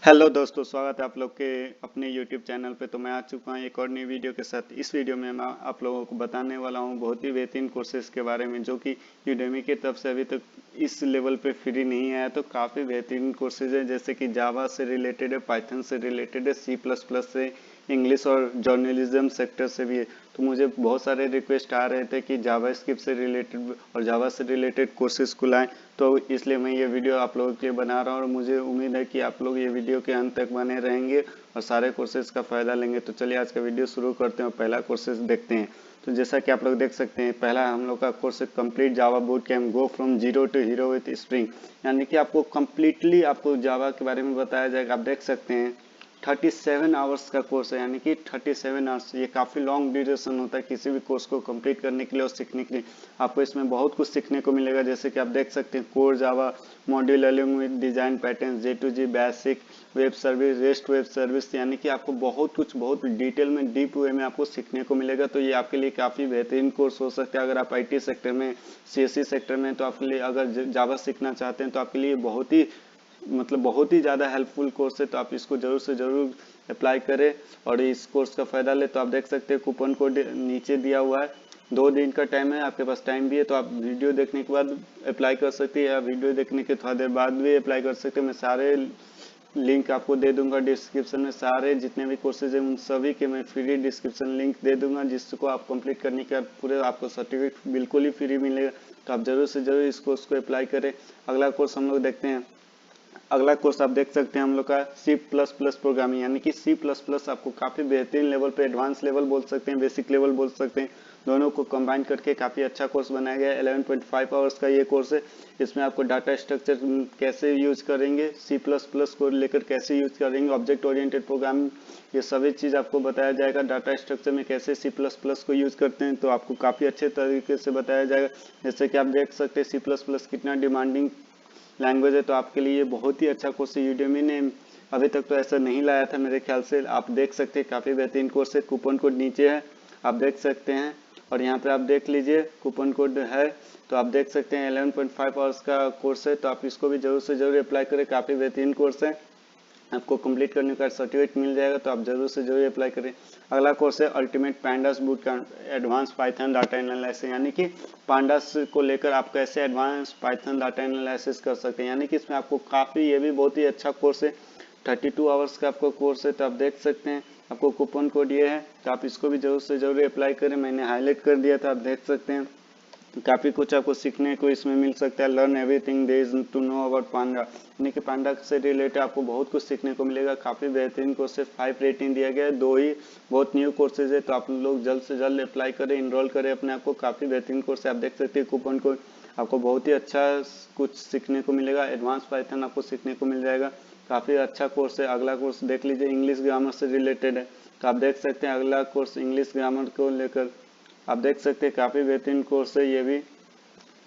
Hello दोस्तों, स्वागत है आप लोग के अपने YouTube चैनल पे। तो मैं आ चुका हूँ एक और नई वीडियो के साथ। इस वीडियो में मैं आप लोगों को बताने वाला हूँ बहुत ही बेहतरीन कोर्सेज के बारे में, जो कि Udemy की तरफ से अभी तक इस लेवल पे फ्री नहीं आया। तो काफ़ी बेहतरीन कोर्सेज है, जैसे कि जावा से रिलेटेड है, पाइथन से रिलेटेड है, C++ से, इंग्लिश और जर्नलिज्म सेक्टर से भी है। तो मुझे बहुत सारे रिक्वेस्ट आ रहे थे कि जावा स्क्रिप्ट से रिलेटेड और जावा से रिलेटेड कोर्सेज को लाएं, तो इसलिए मैं ये वीडियो आप लोगों के लिए बना रहा हूँ। और मुझे उम्मीद है कि आप लोग ये वीडियो के अंत तक बने रहेंगे और सारे कोर्सेज का फ़ायदा लेंगे। तो चलिए आज का वीडियो शुरू करते हैं और पहला कोर्सेज देखते हैं। तो जैसा कि आप लोग देख सकते हैं, पहला हम लोग का कोर्स है complete Java boot camp, go from zero to hero with spring. यानी कि आपको कम्प्लीटली आपको जावा के बारे में बताया जाएगा। आप देख सकते हैं 37 आवर्स का कोर्स है, यानी कि 37 आवर्स। ये काफ़ी लॉन्ग ड्यूरेशन होता है किसी भी कोर्स को कंप्लीट करने के लिए और सीखने के लिए। आपको इसमें बहुत कुछ सीखने को मिलेगा, जैसे कि आप देख सकते हैं core Java, module along with design pattern, J2G basic, web service, rest web service. यानी कि आपको बहुत कुछ बहुत डिटेल में डीप वे में आपको सीखने को मिलेगा। तो ये आपके लिए काफ़ी बेहतरीन कोर्स हो सकता है। अगर आप IT सेक्टर में, CSE सेक्टर में, तो आपके लिए अगर जावा सीखना चाहते हैं तो आपके लिए बहुत ही ज़्यादा हेल्पफुल कोर्स है। तो आप इसको ज़रूर से ज़रूर अप्लाई करें और इस कोर्स का फ़ायदा ले। तो आप देख सकते हैं कूपन कोड नीचे दिया हुआ है। 2 दिन का टाइम है, आपके पास टाइम भी है, तो आप वीडियो देखने के बाद अप्लाई कर सकते हैं या वीडियो देखने के थोड़ा देर बाद भी अप्लाई कर सकते हैं। मैं सारे लिंक आपको दे दूंगा डिस्क्रिप्शन में। सारे जितने भी कोर्सेज हैं उन सभी के मैं फ्री डिस्क्रिप्शन लिंक दे दूंगा, जिसको आप कंप्लीट करने के बाद पूरे आपको सर्टिफिकेट बिल्कुल ही फ्री मिलेगा। तो आप ज़रूर से ज़रूर इस कोर्स को अप्लाई करें। अगला कोर्स हम लोग देखते हैं। अगला कोर्स आप देख सकते हैं हम लोग का C++ प्रोग्रामिंग, यानी कि C++ आपको काफ़ी बेहतरीन लेवल पे, एडवांस लेवल बोल सकते हैं, बेसिक लेवल बोल सकते हैं, दोनों को कंबाइन करके काफ़ी अच्छा कोर्स बनाया गया है। 11.5 आवर्स का ये कोर्स है। इसमें आपको डाटा स्ट्रक्चर कैसे यूज करेंगे, C++ को लेकर कैसे यूज करेंगे, ऑब्जेक्ट ओरिएंटेड प्रोग्रामिंग, ये सभी चीज़ आपको बताया जाएगा। डाटा स्ट्रक्चर में कैसे C++ को यूज करते हैं, तो आपको काफ़ी अच्छे तरीके से बताया जाएगा। जैसे कि आप देख सकते हैं C++ कितना डिमांडिंग लैंग्वेज है। तो आपके लिए ये बहुत ही अच्छा कोर्स है। यूडेमी ने अभी तक तो ऐसा नहीं लाया था मेरे ख्याल से। आप देख सकते हैं काफ़ी बेहतरीन कोर्स है। कूपन कोड नीचे है, आप देख सकते हैं, और यहाँ पे आप देख लीजिए कूपन कोड है। तो आप देख सकते हैं 11.5 आवर्स का कोर्स है। तो आप इसको भी ज़रूर से ज़रूर अप्लाई करें, काफ़ी बेहतरीन कोर्स है। आपको कंप्लीट करने का सर्टिफिकेट मिल जाएगा। तो आप जरूर से जरूर अप्लाई करें। अगला कोर्स है ultimate pandas boot camp, advance Python data analysis, यानी कि पांडास को लेकर आप कैसे एडवांस पाइथन डाटा एनालिसिस कर सकते हैं। यानी कि इसमें आपको काफ़ी, ये भी बहुत ही अच्छा कोर्स है। 32 आवर्स का आपको कोर्स है। तो आप देख सकते हैं आपको कूपन कोड ये है, तो आप इसको भी जरूर से जरूर अप्लाई करें। मैंने हाईलाइट कर दिया था, आप देख सकते हैं काफ़ी कुछ आपको सीखने को इसमें मिल सकता है। Learn everything there is to know about panda, यानी कि पांडा से रिलेटेड आपको बहुत कुछ सीखने को मिलेगा। काफ़ी बेहतरीन कोर्सेज, 5 रेटिंग दिया गया है। 2 ही बहुत न्यू कोर्सेज है। तो आप लोग जल्द से जल्द अप्लाई करें, इनरोल करें अपने आप को। काफ़ी बेहतरीन कोर्स है। आप देख सकते हैं कूपन कोड, आपको बहुत ही अच्छा कुछ सीखने को मिलेगा। एडवांस पाइथन आपको सीखने को मिल जाएगा। काफ़ी अच्छा कोर्स है। अगला कोर्स देख लीजिए, इंग्लिश ग्रामर से रिलेटेड है। तो आप देख सकते हैं अगला कोर्स इंग्लिश ग्रामर को लेकर, आप देख सकते हैं काफ़ी बेहतरीन कोर्स है ये भी।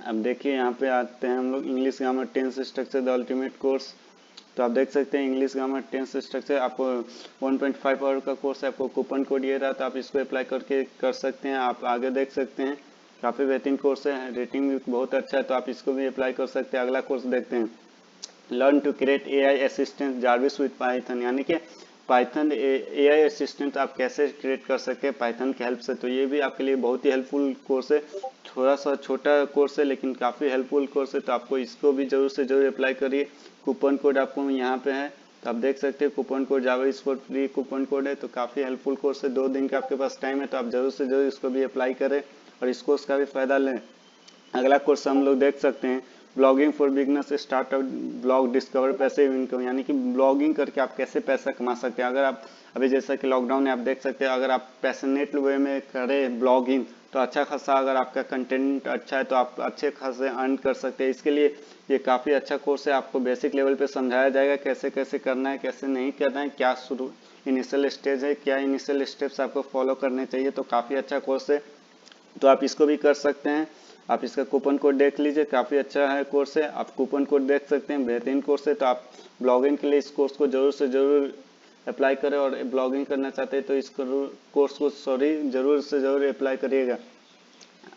अब देखिए यहाँ पे आते हैं हम लोग, English grammar tense structure the ultimate course. तो आप देख सकते हैं इंग्लिश ग्रामर टेंस स्ट्रक्चर आपको 1.5 आवर का कोर्स है। आपको कूपन कोड ये रहा, तो आप इसको अप्लाई करके कर सकते हैं। आप आगे देख सकते हैं काफ़ी बेहतरीन कोर्स है, रेटिंग भी बहुत अच्छा है। तो आप इसको भी अप्लाई कर सकते हैं। अगला कोर्स देखते हैं, learn to create AI assistant Jarvis with Python, यानी कि पाइथन AI असिस्टेंट आप कैसे क्रिएट कर सकते हैं पाइथन की हेल्प से। तो ये भी आपके लिए बहुत ही हेल्पफुल कोर्स है। थोड़ा सा छोटा कोर्स है लेकिन काफ़ी हेल्पफुल कोर्स है। तो आपको इसको भी जरूर से जरूर अप्लाई करिए। कूपन कोड आपको यहाँ पे है, तो आप देख सकते हैं कूपन कोड जावा इस फॉर फ्री कूपन कोड है। तो काफ़ी हेल्पफुल कोर्स है। 2 दिन का आपके पास टाइम है, तो आप जरूर से जरूर इसको भी अप्लाई करें और इस कोर्स का भी फ़ायदा लें। अगला क्वेश्चन हम लोग देख सकते हैं, blogging for beginners, start blog discover passive income, यानी कि ब्लॉगिंग करके आप कैसे पैसा कमा सकते हैं। अगर आप अभी जैसा कि लॉकडाउन में आप देख सकते हैं, अगर आप पैशनेट वे में करें ब्लॉगिंग, तो अच्छा खासा, अगर आपका कंटेंट अच्छा है तो आप अच्छे खासे अर्न कर सकते हैं। इसके लिए ये काफ़ी अच्छा कोर्स है। आपको बेसिक लेवल पे समझाया जाएगा कैसे कैसे करना है, कैसे नहीं करना है, क्या शुरू इनिशियल स्टेज है, क्या इनिशियल स्टेप्स आपको फॉलो करने चाहिए। तो काफ़ी अच्छा कोर्स है। तो आप इसको भी कर सकते हैं। आप इसका कूपन कोड देख लीजिए, काफ़ी अच्छा है कोर्स है। आप कूपन कोड देख सकते हैं, बेहतरीन कोर्स है। तो आप ब्लॉगिंग के लिए इस कोर्स को जरूर से जरूर अप्लाई करें, और ब्लॉगिंग करना चाहते हैं तो इस कोर्स को जरूर से जरूर अप्लाई करिएगा।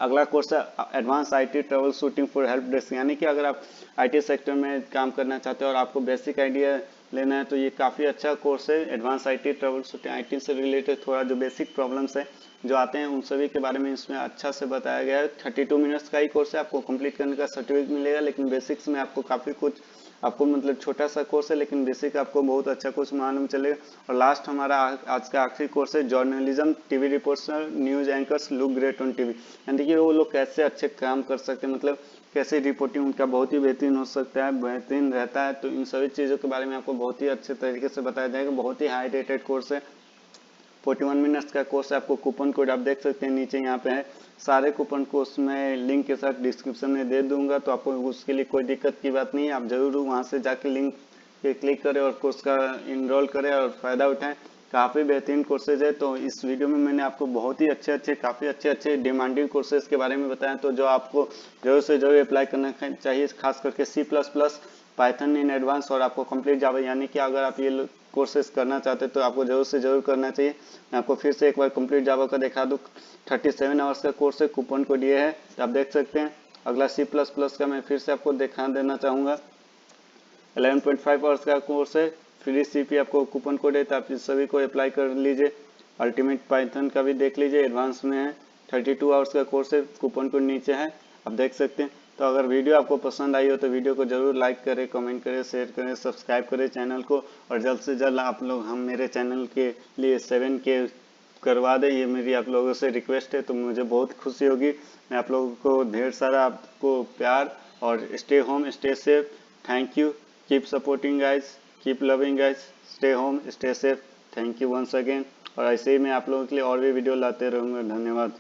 अगला कोर्स है advance IT trouble shooting for help desk, यानी कि अगर आप IT सेक्टर में काम करना चाहते हो और आपको बेसिक आइडिया लेना है तो ये काफ़ी अच्छा कोर्स है। Advance IT trouble shooting, IT से रिलेटेड थोड़ा जो बेसिक प्रॉब्लम्स है जो आते हैं उन सभी के बारे में इसमें अच्छा से बताया गया है। 32 मिनट्स का ही कोर्स है, आपको कंप्लीट करने का सर्टिफिकेट मिलेगा, लेकिन बेसिक्स में आपको काफ़ी कुछ, आपको मतलब छोटा सा कोर्स है लेकिन बेसिक आपको बहुत अच्छा कुछ मालूम चलेगा। और लास्ट हमारा आज का आखिरी कोर्स है journalism, TV reporter, news anchors look great on TV. यानी कि वो लोग कैसे अच्छे काम कर सकते हैं, मतलब कैसे रिपोर्टिंग उनका बहुत ही बेहतरीन हो सकता है, बेहतरीन रहता है। तो इन सभी चीज़ों के बारे में आपको बहुत ही अच्छे तरीके से बताया जाएगा। बहुत ही हाई रेटेड कोर्स है, 41 मिनट्स का कोर्स है। आपको कूपन कोड आप देख सकते हैं नीचे यहाँ पे है, सारे कूपन कोर्स मैं लिंक के साथ डिस्क्रिप्शन में दे दूंगा, तो आपको उसके लिए कोई दिक्कत की बात नहीं है। आप जरूर वहाँ से जाके लिंक पे क्लिक करें और कोर्स का इनरोल करें और फ़ायदा उठाएं। काफ़ी बेहतरीन कोर्सेज है। तो इस वीडियो में मैंने आपको बहुत ही काफ़ी अच्छे डिमांडिंग कोर्सेज के बारे में बताया, तो जो आपको जरूर से जरूर अप्लाई करना चाहिए, खास करके C++, पाइथन इन एडवांस और आपको कंप्लीट जावा। यानी कि अगर आप ये कोर्सेज करना चाहते हैं तो आपको जरूर से जरूर करना चाहिए। मैं आपको फिर से एक बार कंप्लीट जावा का दिखा दूँ। 37 आवर्स का कोर्स है, कूपन कोड ये है, आप देख सकते हैं। अगला C++ का मैं फिर से आपको दिखा देना चाहूँगा। 11.5 आवर्स का कोर्स है, फ्री CP आपको कूपन कोड है, तो आप इस सभी को अप्लाई कर लीजिए। अल्टीमेट पाइथन का भी देख लीजिए, एडवांस में है। 32 आवर्स का कोर्स है, कूपन कोड नीचे है, आप देख सकते हैं। तो अगर वीडियो आपको पसंद आई हो तो वीडियो को जरूर लाइक करें, कमेंट करें, शेयर करें, सब्सक्राइब करें चैनल को, और जल्द से जल्द आप लोग हम मेरे चैनल के लिए 7K करवा दें, ये मेरी आप लोगों से रिक्वेस्ट है। तो मुझे बहुत खुशी होगी। मैं आप लोगों को ढेर सारा आपको प्यार, और stay home stay safe. Thank you, keep supporting guys, keep loving guys, stay home stay safe. Thank you once again. और ऐसे ही मैं आप लोगों के लिए और भी वीडियो लाते रहूँगा। धन्यवाद।